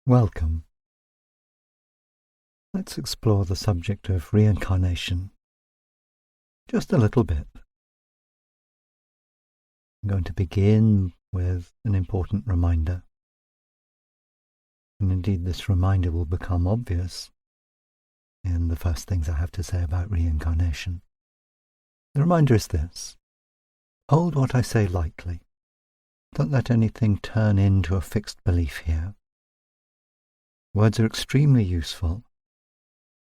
Welcome. Let's explore the subject of reincarnation just a little bit. I'm going to begin with an important reminder. And indeed, this reminder will become obvious in the first things I have to say about reincarnation. The reminder is this: hold what I say lightly. Don't let anything turn into a fixed belief here. Words are extremely useful,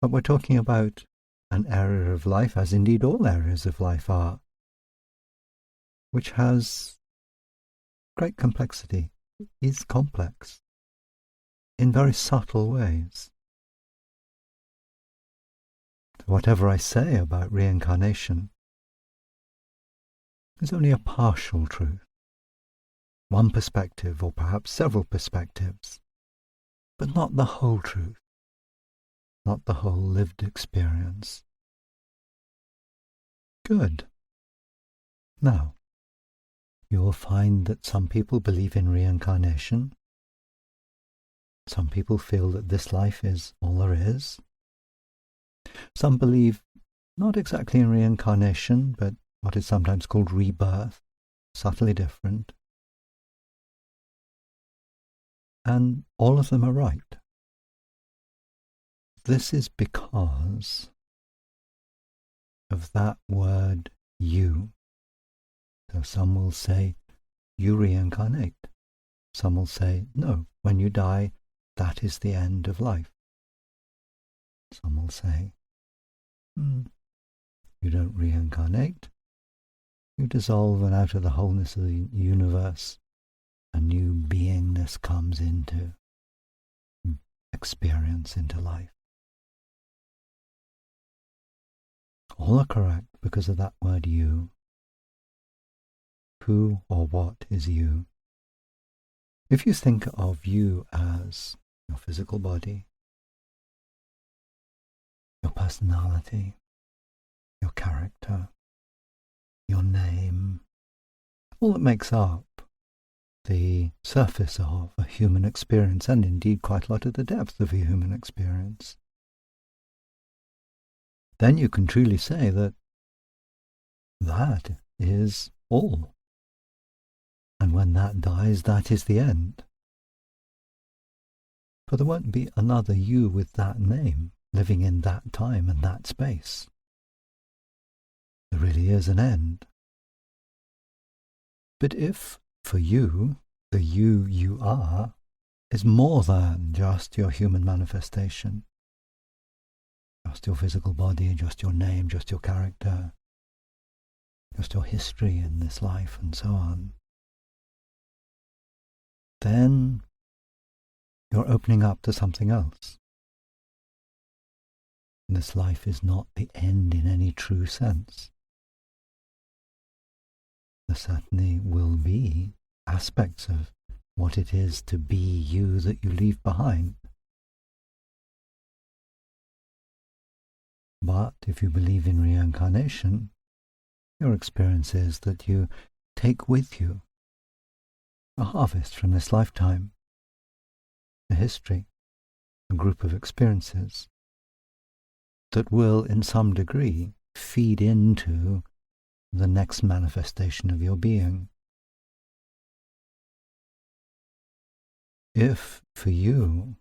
but we're talking about an area of life, as indeed all areas of life are, which has great complexity, is complex in very subtle ways. Whatever I say about reincarnation is only a partial truth, one perspective or perhaps several perspectives, but not the whole truth, not the whole lived experience. Good. Now, you will find that some people believe in reincarnation. Some people feel that this life is all there is. Some believe not exactly in reincarnation, but what is sometimes called rebirth, subtly different. And all of them are right. This is because of that word you. So some will say, you reincarnate. Some will say, no, when you die, that is the end of life. Some will say, you don't reincarnate. You dissolve, and out of the wholeness of the universe, a new beingness comes into experience, into life. All are correct because of that word you. Who or what is you? If you think of you as your physical body, your personality, your character, your name, all that makes up the surface of a human experience, and indeed quite a lot of the depth of a human experience, then you can truly say that that is all. And when that dies, that is the end. For there won't be another you with that name living in that time and that space. There really is an end. But if, for you, the you are is more than just your human manifestation, just your physical body, just your name, just your character, just your history in this life, and so on, then you're opening up to something else. This life is not the end in any true sense. There certainly will be aspects of what it is to be you that you leave behind. But if you believe in reincarnation, your experience is that you take with you a harvest from this lifetime, a history, a group of experiences that will, in some degree, feed into the next manifestation of your being. If, for you,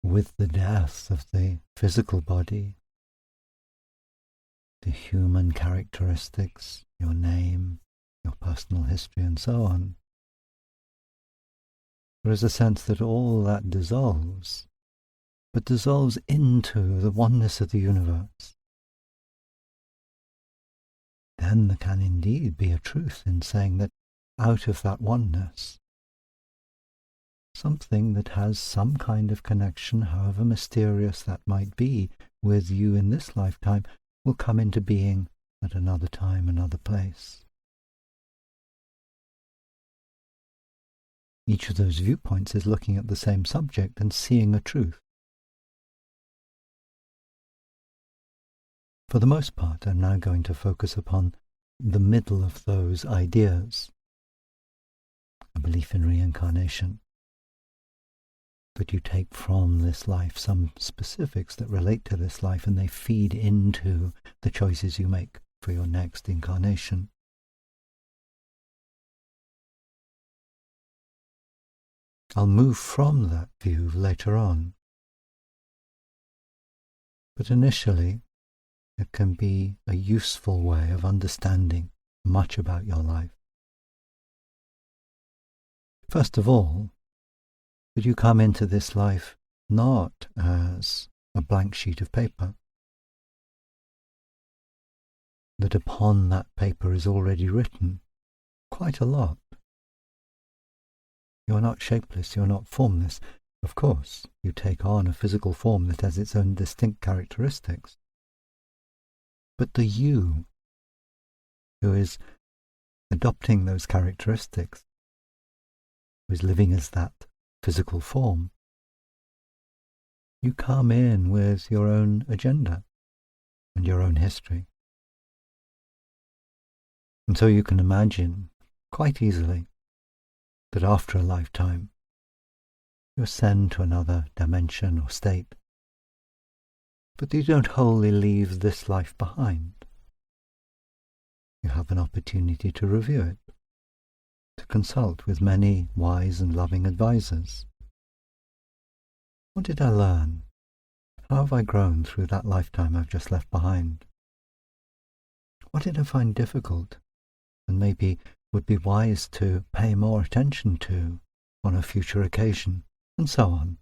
with the death of the physical body, the human characteristics, your name, your personal history, and so on, there is a sense that all that dissolves, but dissolves into the oneness of the universe, then there can indeed be a truth in saying that out of that oneness, something that has some kind of connection, however mysterious that might be, with you in this lifetime, will come into being at another time, another place. Each of those viewpoints is looking at the same subject and seeing a truth. For the most part, I'm now going to focus upon the middle of those ideas. a belief in reincarnation. But you take from this life some specifics that relate to this life, and they feed into the choices you make for your next incarnation. I'll move from that view later on. But initially, it can be a useful way of understanding much about your life. First of all, that you come into this life not as a blank sheet of paper, that upon that paper is already written quite a lot. You're not shapeless, you're not formless. Of course, you take on a physical form that has its own distinct characteristics. But the you, who is adopting those characteristics, who is living as that physical form, you come in with your own agenda and your own history. And so you can imagine quite easily that after a lifetime, you ascend to another dimension or state, but you don't wholly leave this life behind. You have an opportunity to review it, to consult with many wise and loving advisors. What did I learn? How have I grown through that lifetime I've just left behind? What did I find difficult and maybe would be wise to pay more attention to on a future occasion, and so on?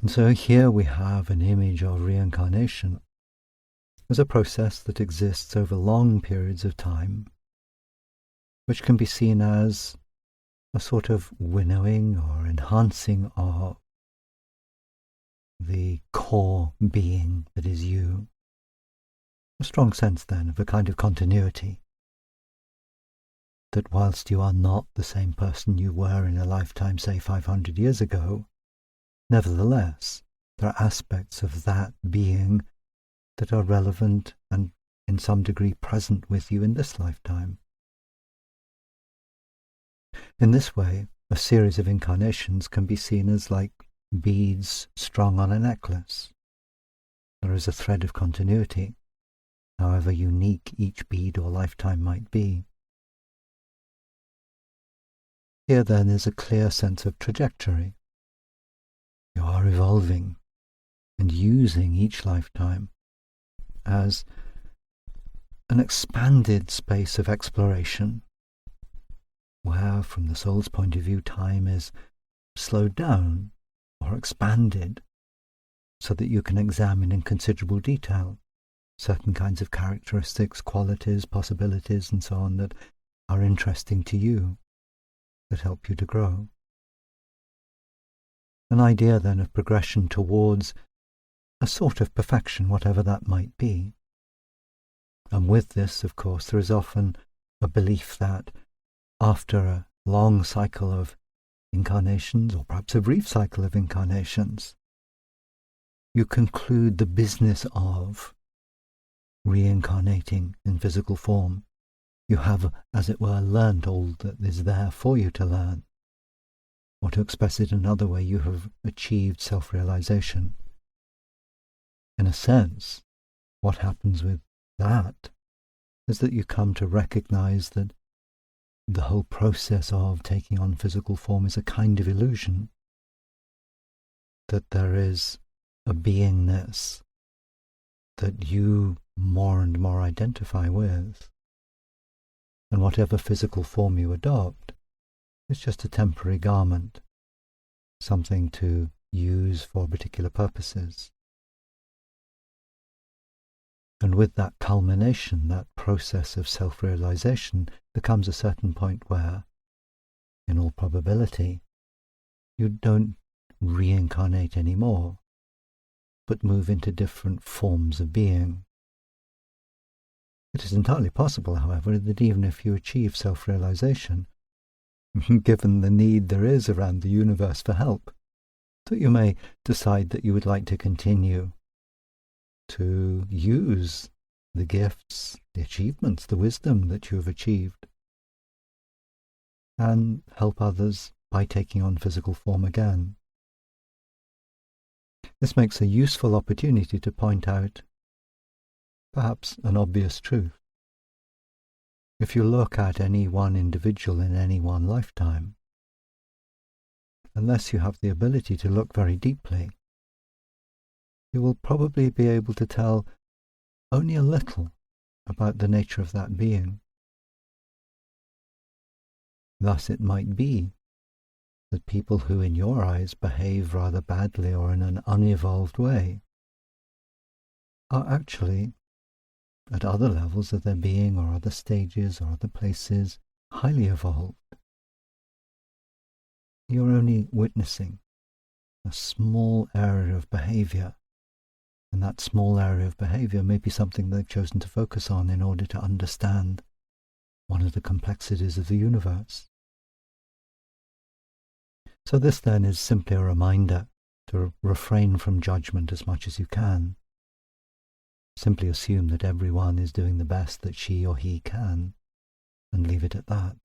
And so here we have an image of reincarnation as a process that exists over long periods of time, which can be seen as a sort of winnowing or enhancing of the core being that is you. A strong sense then of a kind of continuity, that whilst you are not the same person you were in a lifetime, say 500 years ago, nevertheless there are aspects of that being that are relevant and in some degree present with you in this lifetime. In this way, a series of incarnations can be seen as like beads strung on a necklace. There is a thread of continuity, however unique each bead or lifetime might be. Here then is a clear sense of trajectory. You are evolving and using each lifetime as an expanded space of exploration, where, from the soul's point of view, time is slowed down or expanded so that you can examine in considerable detail certain kinds of characteristics, qualities, possibilities, and so on that are interesting to you, that help you to grow. An idea then of progression towards a sort of perfection, whatever that might be. And with this, of course, there is often a belief that after a long cycle of incarnations, or perhaps a brief cycle of incarnations, you conclude the business of reincarnating in physical form. You have, as it were, learned all that is there for you to learn. Or to express it another way, you have achieved self-realization. In a sense, what happens with that is that you come to recognize that the whole process of taking on physical form is a kind of illusion, that there is a beingness that you more and more identify with, and whatever physical form you adopt is just a temporary garment, something to use for particular purposes. And with that culmination, that process of self-realization, there comes a certain point where, in all probability, you don't reincarnate anymore, but move into different forms of being. It is entirely possible, however, that even if you achieve self-realization, given the need there is around the universe for help, that you may decide that you would like to continue to use the gifts, the achievements, the wisdom that you have achieved, and help others by taking on physical form again. This makes a useful opportunity to point out perhaps an obvious truth. If you look at any one individual in any one lifetime, unless you have the ability to look very deeply, you will probably be able to tell only a little about the nature of that being. Thus it might be that people who in your eyes behave rather badly or in an unevolved way are actually, at other levels of their being or other stages or other places, highly evolved. You're only witnessing a small area of behavior, and that small area of behavior may be something they've chosen to focus on in order to understand one of the complexities of the universe. So this then is simply a reminder to refrain from judgment as much as you can. Simply assume that everyone is doing the best that she or he can, and leave it at that.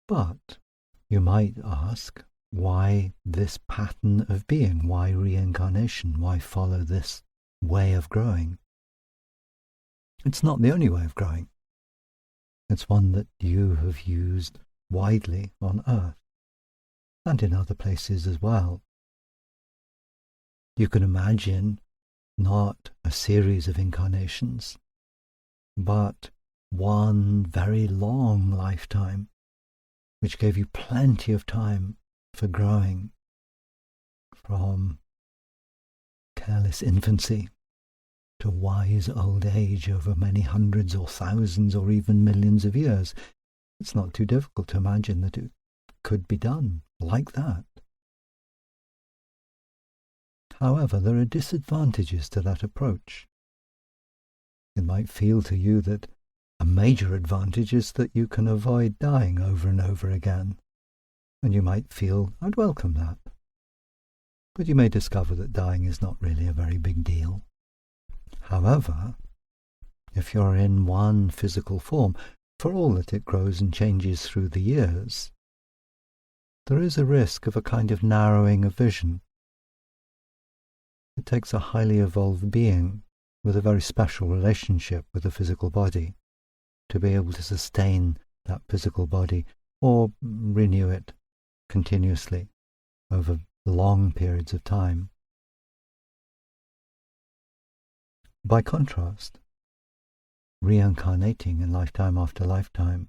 But you might ask, why this pattern of being? Why reincarnation? Why follow this way of growing? It's not the only way of growing. It's one that you have used widely on Earth, and in other places as well. You can imagine not a series of incarnations, but one very long lifetime, which gave you plenty of time for growing from careless infancy to wise old age over many hundreds or thousands or even millions of years. It's not too difficult to imagine that it could be done like that. However, there are disadvantages to that approach. It might feel to you that a major advantage is that you can avoid dying over and over again, and you might feel, I'd welcome that. But you may discover that dying is not really a very big deal. However, if you're in one physical form, for all that it grows and changes through the years, there is a risk of a kind of narrowing of vision. It takes a highly evolved being with a very special relationship with the physical body to be able to sustain that physical body or renew it continuously over long periods of time. By contrast, reincarnating in lifetime after lifetime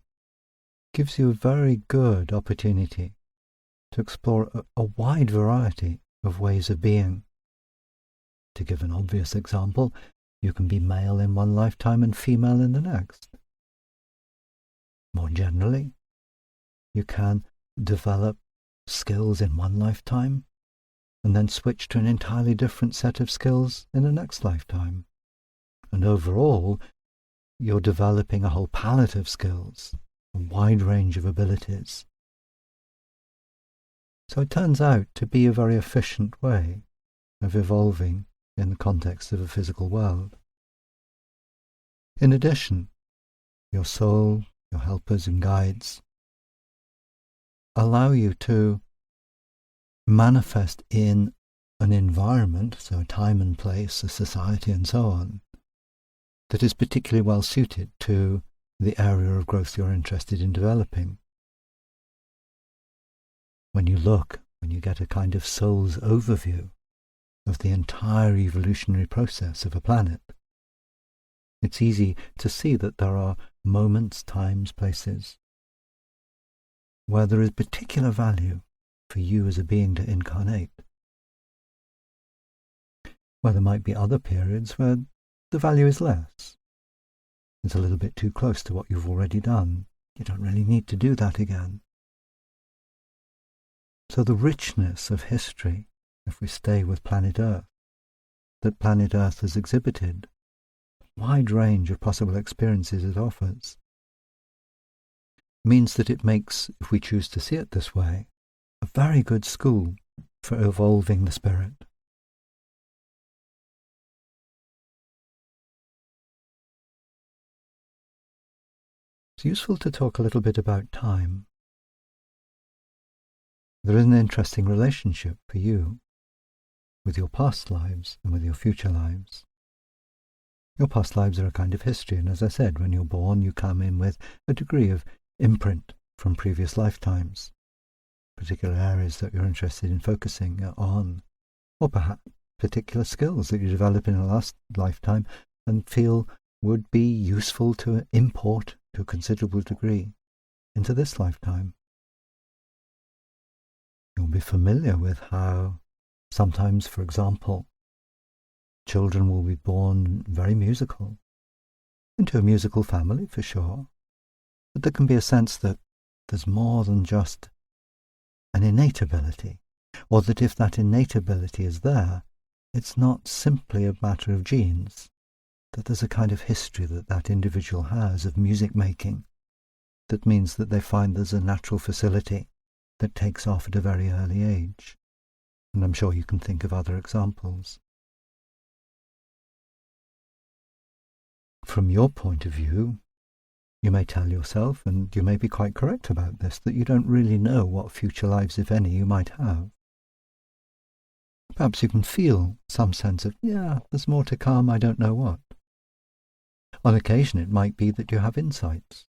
gives you a very good opportunity to explore a wide variety of ways of being. To give an obvious example, you can be male in one lifetime and female in the next. More generally, you can develop skills in one lifetime and then switch to an entirely different set of skills in the next lifetime. And overall, you're developing a whole palette of skills, a wide range of abilities. So it turns out to be a very efficient way of evolving in the context of a physical world. In addition, your soul, your helpers and guides allow you to manifest in an environment, so a time and place, a society and so on, that is particularly well suited to the area of growth you're interested in developing. When you get a kind of soul's overview of the entire evolutionary process of a planet, it's easy to see that there are moments, times, places where there is particular value for you as a being to incarnate, where there might be other periods where the value is less. It's a little bit too close to what you've already done. You don't really need to do that again. So the richness of history, if we stay with planet Earth, that planet Earth has exhibited, wide range of possible experiences it offers, means that it makes, if we choose to see it this way, a very good school for evolving the spirit. It's useful to talk a little bit about time. There is an interesting relationship for you with your past lives and with your future lives. Your past lives are a kind of history, and as I said, when you're born, you come in with a degree of imprint from previous lifetimes, particular areas that you're interested in focusing on, or perhaps particular skills that you develop in a last lifetime and feel would be useful to import to a considerable degree into this lifetime. You'll be familiar with how sometimes, for example, children will be born very musical, into a musical family for sure, but there can be a sense that there's more than just an innate ability, or that if that innate ability is there, it's not simply a matter of genes, that there's a kind of history that that individual has of music making that means that they find there's a natural facility that takes off at a very early age. And I'm sure you can think of other examples. From your point of view, you may tell yourself, and you may be quite correct about this, that you don't really know what future lives, if any, you might have. Perhaps you can feel some sense of, there's more to come, I don't know what. On occasion it might be that you have insights,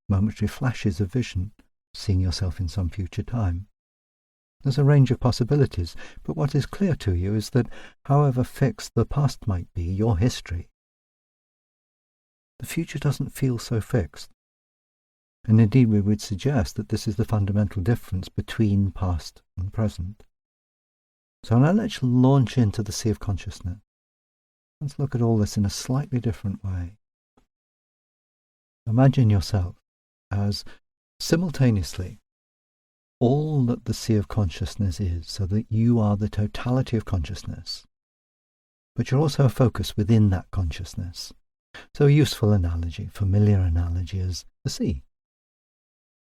momentary flashes of vision, seeing yourself in some future time. There's a range of possibilities, but what is clear to you is that however fixed the past might be, your history, the future doesn't feel so fixed. And indeed we would suggest that this is the fundamental difference between past and present. So now let's launch into the sea of consciousness. Let's look at all this in a slightly different way. Imagine yourself as simultaneously all that the sea of consciousness is, so that you are the totality of consciousness, but you're also a focus within that consciousness. So a useful analogy, familiar analogy, is the sea.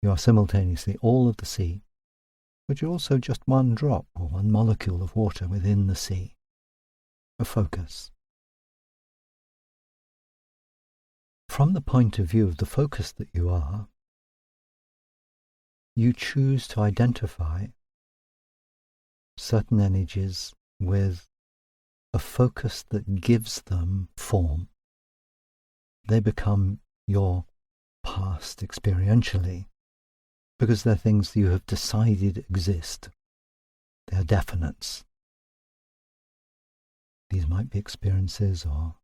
You are simultaneously all of the sea, but you're also just one drop or one molecule of water within the sea, a focus. From the point of view of the focus that you are, you choose to identify certain energies with a focus that gives them form. They become your past experientially, because they're things that you have decided exist. They are definites. These might be experiences or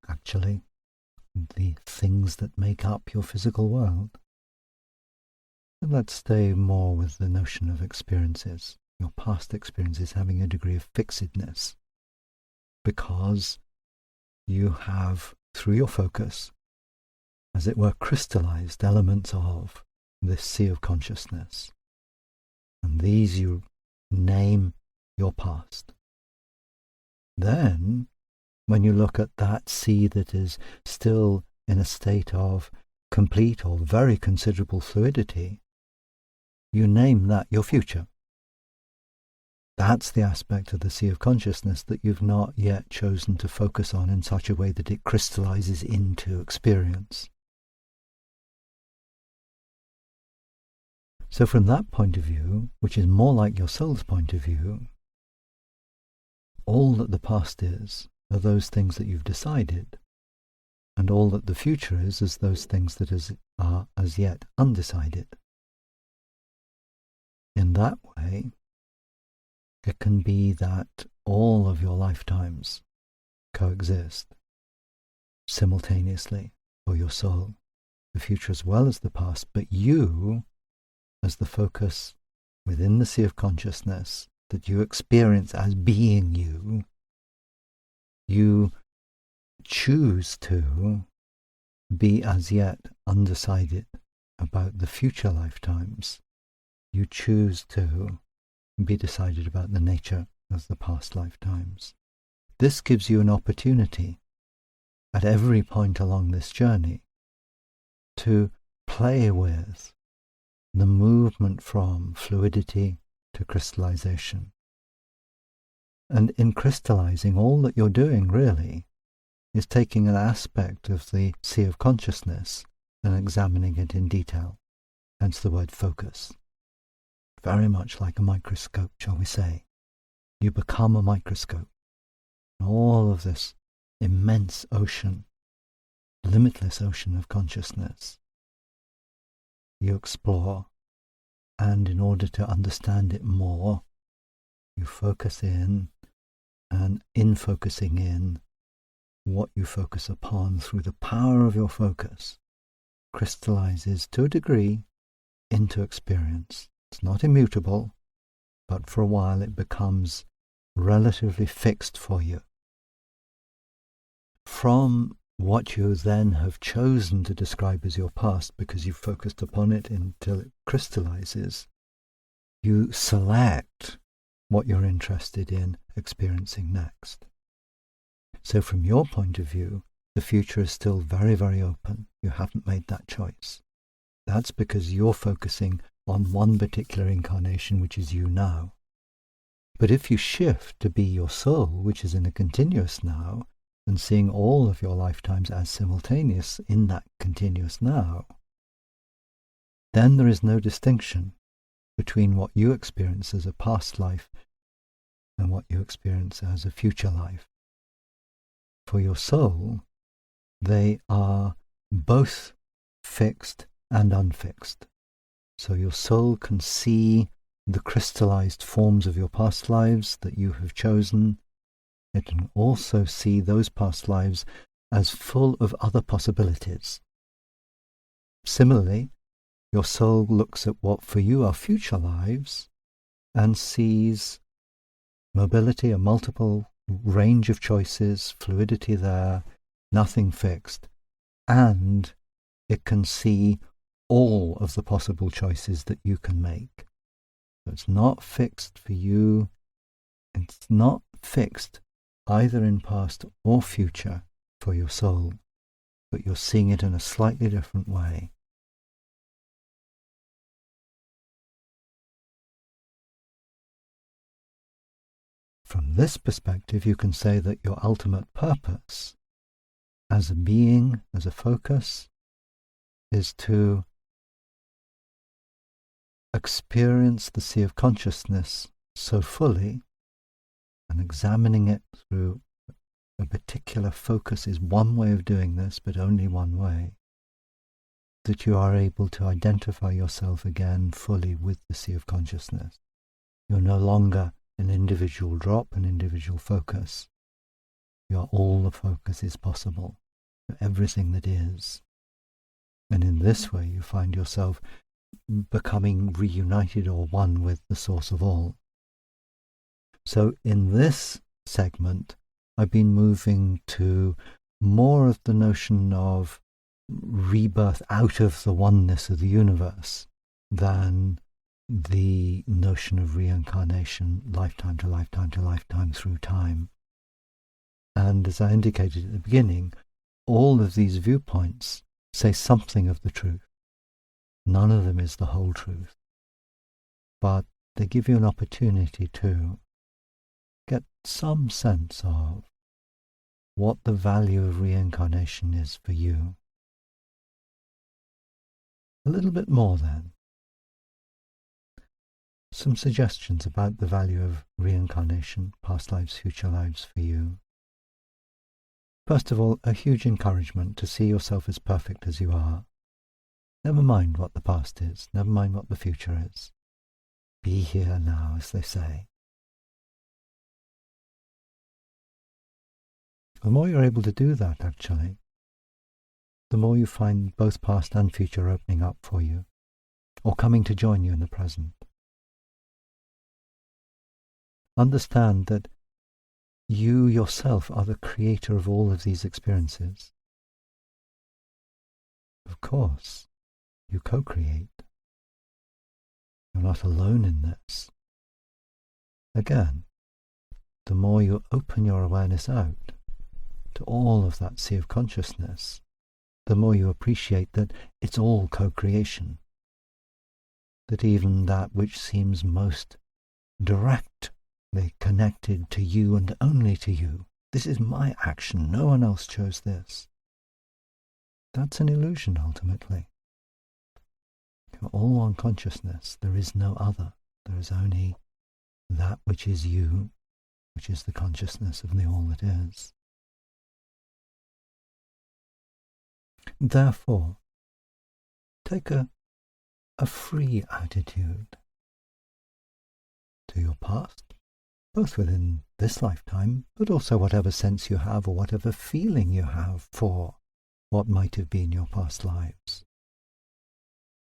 actually the things that make up your physical world. But let's stay more with the notion of experiences, your past experiences having a degree of fixedness, because you have, through your focus, as it were, crystallized elements of this sea of consciousness. And these you name your past. Then, when you look at that sea that is still in a state of complete or very considerable fluidity, you name that your future. That's the aspect of the sea of consciousness that you've not yet chosen to focus on in such a way that it crystallizes into experience. So from that point of view, which is more like your soul's point of view, all that the past is are those things that you've decided, and all that the future is those things that are as yet undecided. In that way, it can be that all of your lifetimes coexist simultaneously for your soul, the future as well as the past, but you, as the focus within the sea of consciousness that you experience as being you, you choose to be as yet undecided about the future lifetimes. You choose to be decided about the nature of the past lifetimes. This gives you an opportunity at every point along this journey to play with the movement from fluidity to crystallization. And in crystallizing, all that you're doing really is taking an aspect of the sea of consciousness and examining it in detail, hence the word focus. Very much like a microscope, shall we say. You become a microscope. All of this immense ocean, limitless ocean of consciousness, you explore, and in order to understand it more, you focus in, and in focusing in, what you focus upon through the power of your focus crystallizes to a degree into experience. It's not immutable, but for a while it becomes relatively fixed for you. From what you then have chosen to describe as your past, because you've focused upon it until it crystallizes, you select what you're interested in experiencing next. So from your point of view, the future is still very, very open. You haven't made that choice. That's because you're focusing on one particular incarnation, which is you now. But if you shift to be your soul, which is in a continuous now, and seeing all of your lifetimes as simultaneous in that continuous now, then there is no distinction between what you experience as a past life and what you experience as a future life. For your soul, they are both fixed and unfixed. So your soul can see the crystallized forms of your past lives that you have chosen. It can also see those past lives as full of other possibilities. Similarly, your soul looks at what for you are future lives and sees mobility, a multiple range of choices, fluidity there, nothing fixed, and it can see all of the possible choices that you can make. So it's not fixed for you. It's not fixed either in past or future for your soul, but you're seeing it in a slightly different way. From this perspective, you can say that your ultimate purpose as a being, as a focus, is to experience the sea of consciousness so fully, and examining it through a particular focus is one way of doing this, but only one way, that you are able to identify yourself again fully with the sea of consciousness. You're no longer an individual drop, an individual focus. You are all the focus is possible, everything that is. And in this way you find yourself becoming reunited or one with the source of all. So in this segment, I've been moving to more of the notion of rebirth out of the oneness of the universe than the notion of reincarnation, lifetime to lifetime to lifetime through time. And as I indicated at the beginning, all of these viewpoints say something of the truth. None of them is the whole truth, but they give you an opportunity to get some sense of what the value of reincarnation is for you. A little bit more then. Some suggestions about the value of reincarnation, past lives, future lives for you. First of all, a huge encouragement to see yourself as perfect as you are. Never mind what the past is, never mind what the future is. Be here now, as they say. The more you're able to do that, actually, the more you find both past and future opening up for you, or coming to join you in the present. Understand that you yourself are the creator of all of these experiences. Of course, you co-create. You're not alone in this. Again, the more you open your awareness out to all of that sea of consciousness, the more you appreciate that it's all co-creation. That even that which seems most directly connected to you and only to you This is my action. No one else chose this. That's an illusion, ultimately. You're all one consciousness. There is no other. There is only that which is you, which is the consciousness of the all that is. Therefore, take a free attitude to your past, both within this lifetime, but also whatever sense you have or whatever feeling you have for what might have been your past lives.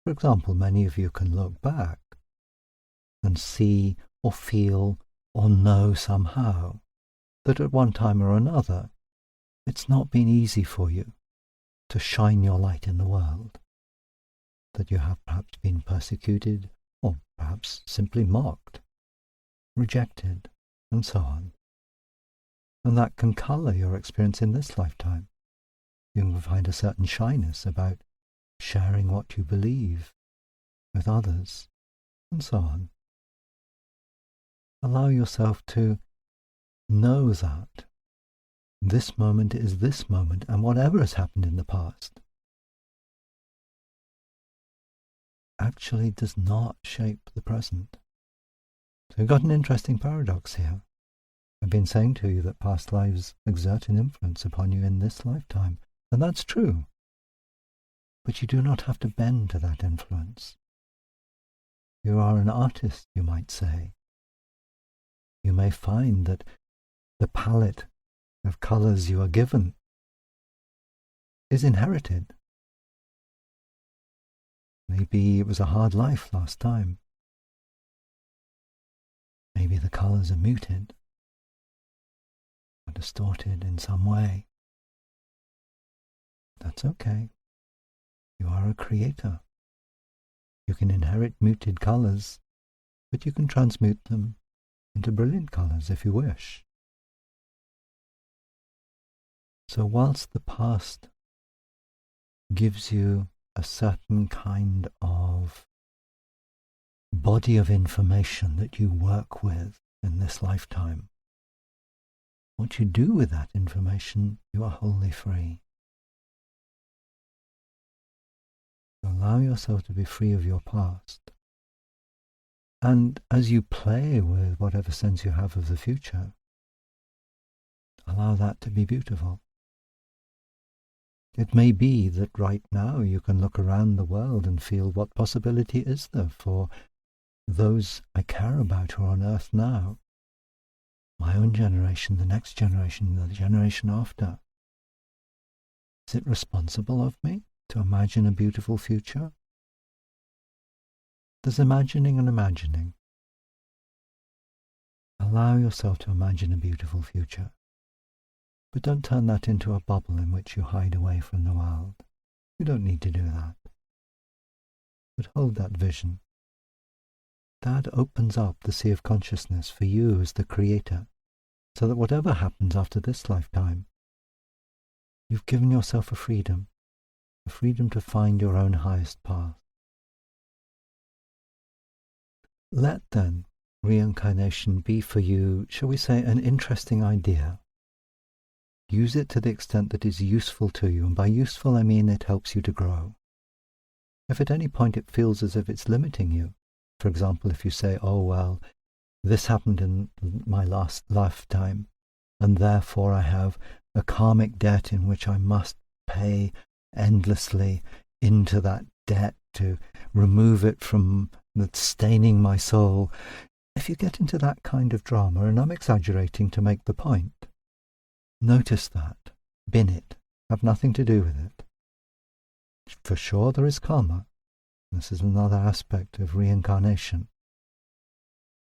For example, many of you can look back and see or feel or know somehow that at one time or another it's not been easy for you to shine your light in the world, that you have perhaps been persecuted or perhaps simply mocked, rejected, and so on. And that can colour your experience in this lifetime. You can find a certain shyness about sharing what you believe with others, and so on. Allow yourself to know that this moment is this moment, and whatever has happened in the past actually does not shape the present. So you've got an interesting paradox here. I've been saying to you that past lives exert an influence upon you in this lifetime, and that's true. But you do not have to bend to that influence. You are an artist, you might say. You may find that the palette of colours you are given is inherited. Maybe it was a hard life last time. Maybe the colours are muted or distorted in some way. That's okay. You are a creator. You can inherit muted colours, but you can transmute them into brilliant colours if you wish. So whilst the past gives you a certain kind of body of information that you work with in this lifetime, what you do with that information, you are wholly free. Allow yourself to be free of your past. And as you play with whatever sense you have of the future, allow that to be beautiful. It may be that right now you can look around the world and feel, what possibility is there for those I care about who are on earth now? My own generation, the next generation, the generation after. Is it responsible of me to imagine a beautiful future? There's imagining and imagining. Allow yourself to imagine a beautiful future. But don't turn that into a bubble in which you hide away from the world. You don't need to do that. But hold that vision. That opens up the sea of consciousness for you as the creator, so that whatever happens after this lifetime, you've given yourself a freedom to find your own highest path. Let then reincarnation be for you, shall we say, an interesting idea. Use it to the extent that is useful to you, and by useful I mean it helps you to grow. If at any point it feels as if it's limiting you, for example, if you say, oh well, this happened in my last lifetime, and therefore I have a karmic debt in which I must pay endlessly into that debt to remove it from that's staining my soul. If you get into that kind of drama, and I'm exaggerating to make the point, notice that, bin it, have nothing to do with it. For sure there is karma. This is another aspect of reincarnation.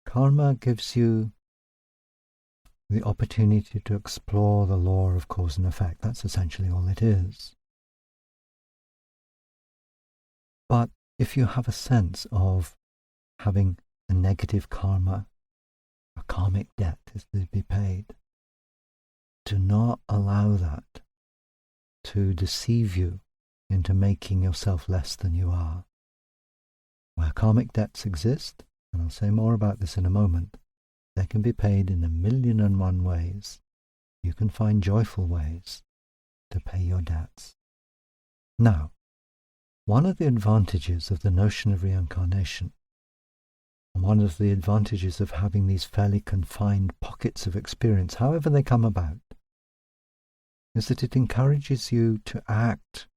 Karma gives you the opportunity to explore the law of cause and effect. That's essentially all it is. But if you have a sense of having a negative karma, a karmic debt is to be paid, do not allow that to deceive you into making yourself less than you are. Where karmic debts exist, and I'll say more about this in a moment, they can be paid in 1,000,001 ways. you can find joyful ways to pay your debts. Now, one of the advantages of the notion of reincarnation, and one of the advantages of having these fairly confined pockets of experience, however they come about, is that it encourages you to act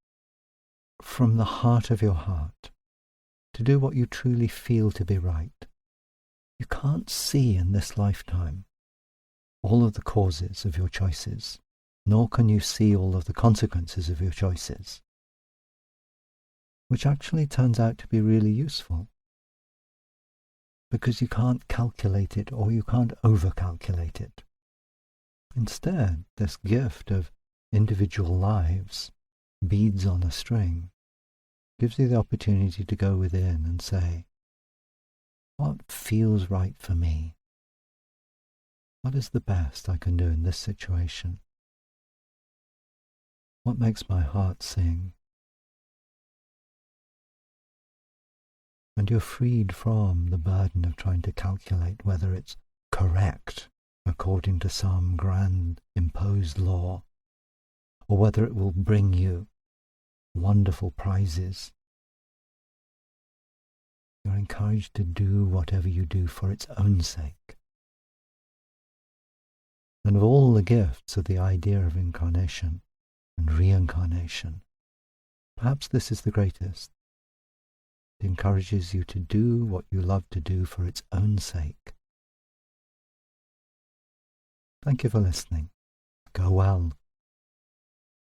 from the heart of your heart, to do what you truly feel to be right. You can't see in this lifetime all of the causes of your choices, nor can you see all of the consequences of your choices, which actually turns out to be really useful, because you can't calculate it or you can't overcalculate it. Instead, this gift of individual lives, beads on a string, gives you the opportunity to go within and say, what feels right for me? What is the best I can do in this situation? What makes my heart sing? And you're freed from the burden of trying to calculate whether it's correct according to some grand imposed law, or whether it will bring you wonderful prizes. You're encouraged to do whatever you do for its own sake. And of all the gifts of the idea of incarnation and reincarnation, perhaps this is the greatest. It encourages you to do what you love to do for its own sake. Thank you for listening. Go well.